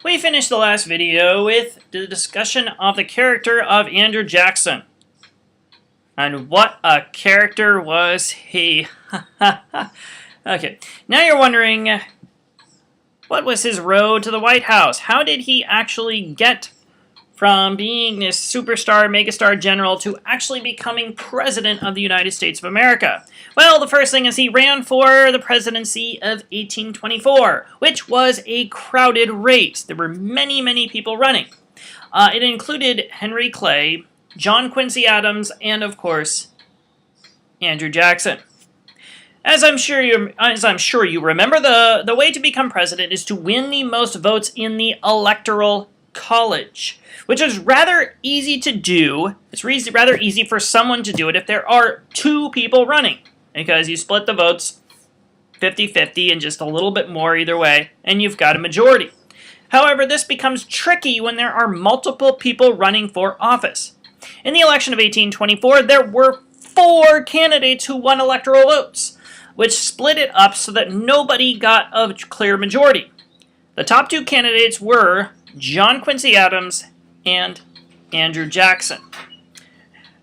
We finished the last video with the discussion of the character of Andrew Jackson. And what a character was he. Okay, now you're wondering, what was his road to the White House? How did he actually get from being this superstar, megastar general to actually becoming President of the United States of America? Well, the first thing is he ran for the presidency of 1824, which was a crowded race. There were many, many people running. It included Henry Clay, John Quincy Adams, and of course, Andrew Jackson. As I'm sure you remember, the way to become president is to win the most votes in the Electoral College, which is rather easy to do. It's rather easy for someone to do it if there are two people running, because you split the votes 50-50 and just a little bit more either way, and you've got a majority. However, this becomes tricky when there are multiple people running for office. In the election of 1824, there were 4 candidates who won electoral votes, which split it up so that nobody got a clear majority. The top 2 candidates were John Quincy Adams and Andrew Jackson.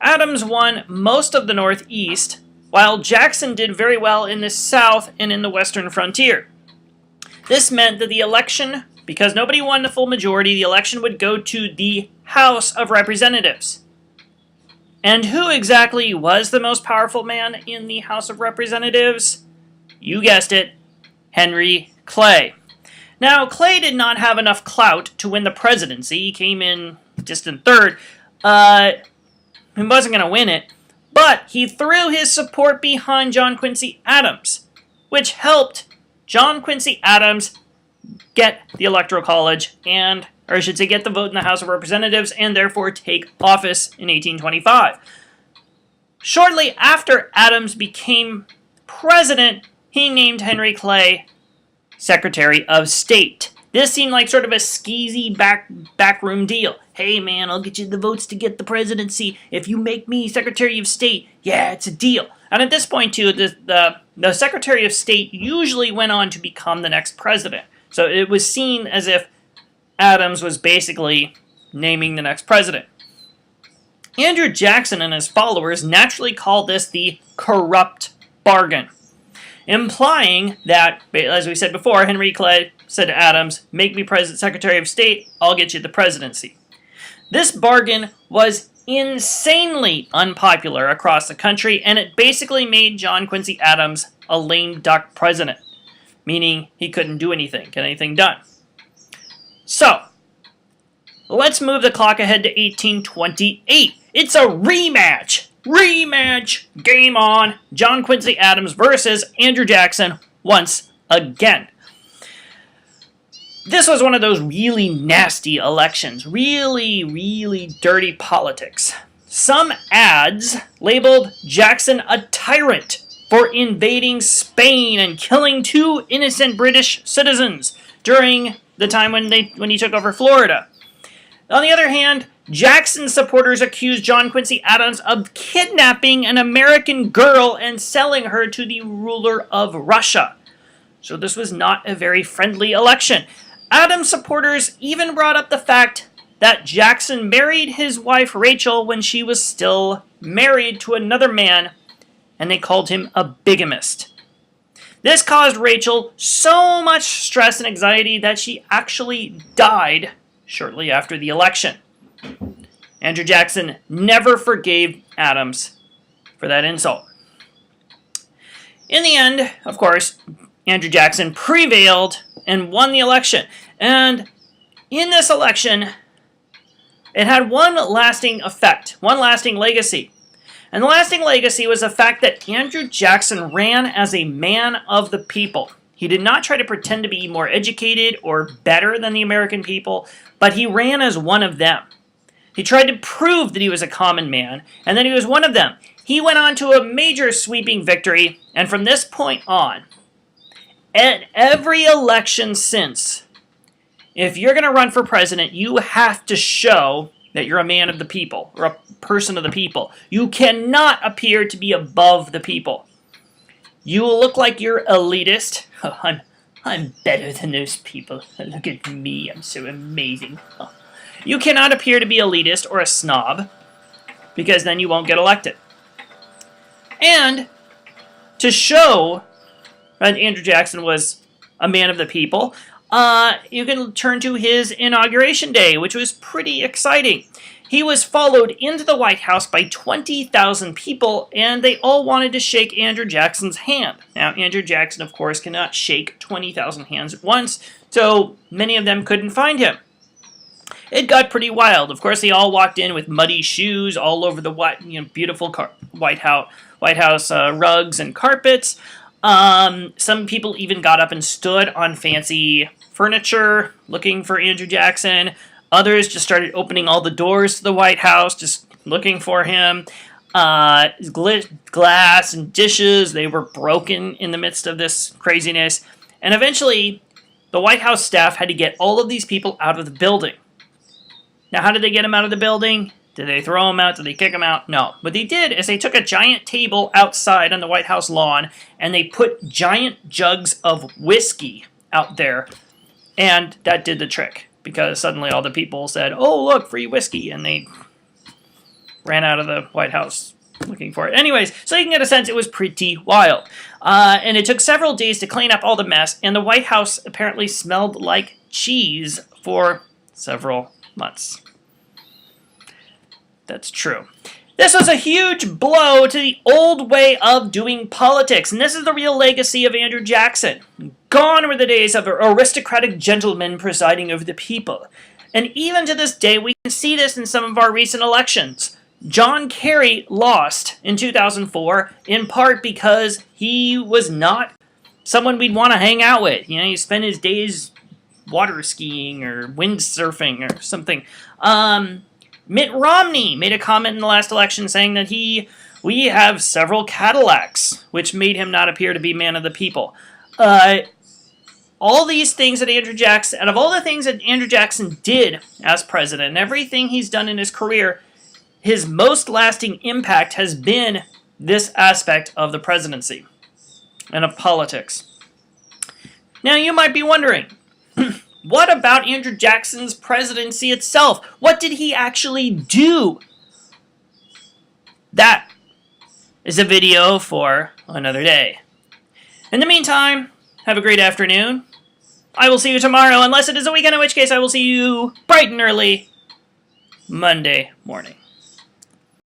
Adams won most of the Northeast, while Jackson did very well in the South and in the Western frontier. This meant that the election, because nobody won the full majority, the election would go to the House of Representatives. And who exactly was the most powerful man in the House of Representatives? You guessed it, Henry Clay. Now, Clay did not have enough clout to win the presidency. He came in distant third. He wasn't going to win it, but he threw his support behind John Quincy Adams, which helped John Quincy Adams get the Electoral College or I should say get the vote in the House of Representatives and therefore take office in 1825. Shortly after Adams became president, he named Henry Clay Secretary of State. This seemed like sort of a skeezy backroom deal. Hey man, I'll get you the votes to get the presidency if you make me Secretary of State. Yeah, it's a deal. And at this point too, the Secretary of State usually went on to become the next president. So it was seen as if Adams was basically naming the next president. Andrew Jackson and his followers naturally called this the corrupt bargain, implying that, as we said before, Henry Clay said to Adams, make me Secretary of State, I'll get you the presidency. This bargain was insanely unpopular across the country, and it basically made John Quincy Adams a lame duck president, meaning he couldn't get anything done. So, let's move the clock ahead to 1828. It's a rematch! Rematch! Game on! John Quincy Adams versus Andrew Jackson once again. This was one of those really nasty elections. Really, really dirty politics. Some ads labeled Jackson a tyrant for invading Spain and killing 2 innocent British citizens during the time when he took over Florida. On the other hand, Jackson's supporters accused John Quincy Adams of kidnapping an American girl and selling her to the ruler of Russia. So this was not a very friendly election. Adams' supporters even brought up the fact that Jackson married his wife Rachel when she was still married to another man, and they called him a bigamist. This caused Rachel so much stress and anxiety that she actually died shortly after the election. Andrew Jackson never forgave Adams for that insult. In the end, of course, Andrew Jackson prevailed and won the election. And in this election, it had one lasting effect, one lasting legacy. And the lasting legacy was the fact that Andrew Jackson ran as a man of the people. He did not try to pretend to be more educated or better than the American people, but he ran as one of them. He tried to prove that he was a common man and that he was one of them. He went on to a major sweeping victory, and from this point on, at every election since, if you're going to run for president, you have to show that you're a man of the people, or a person of the people. You cannot appear to be above the people. You will look like you're elitist. I'm better than those people. Look at me, I'm so amazing. You cannot appear to be elitist or a snob, because then you won't get elected. And to show that Andrew Jackson was a man of the people, you can turn to his inauguration day, which was pretty exciting. He was followed into the White House by 20,000 people, and they all wanted to shake Andrew Jackson's hand. Now, Andrew Jackson, of course, cannot shake 20,000 hands at once, so many of them couldn't find him. It got pretty wild. Of course, they all walked in with muddy shoes all over the beautiful White House rugs and carpets. Some people even got up and stood on fancy furniture looking for Andrew Jackson. Others just started opening all the doors to the White House, just looking for him. Glass and dishes, they were broken in the midst of this craziness. And eventually, the White House staff had to get all of these people out of the building. Now, how did they get them out of the building? Did they throw them out? Did they kick them out? No. What they did is they took a giant table outside on the White House lawn, and they put giant jugs of whiskey out there, and that did the trick. Because suddenly all the people said, oh, look, free whiskey, and they ran out of the White House looking for it. Anyways, so you can get a sense it was pretty wild. And it took several days to clean up all the mess, and the White House apparently smelled like cheese for several months. That's true. This was a huge blow to the old way of doing politics, and this is the real legacy of Andrew Jackson. Gone were the days of aristocratic gentlemen presiding over the people. And even to this day, we can see this in some of our recent elections. John Kerry lost in 2004, in part because he was not someone we'd want to hang out with. You know, he spent his days water skiing or windsurfing or something. Mitt Romney made a comment in the last election saying that we have several Cadillacs, which made him not appear to be man of the people. All these things that Andrew Jackson, out of all the things that Andrew Jackson did as president, and everything he's done in his career, his most lasting impact has been this aspect of the presidency and of politics. Now, you might be wondering, what about Andrew Jackson's presidency itself? What did he actually do? That is a video for another day. In the meantime, have a great afternoon. I will see you tomorrow, unless it is a weekend, in which case I will see you bright and early Monday morning.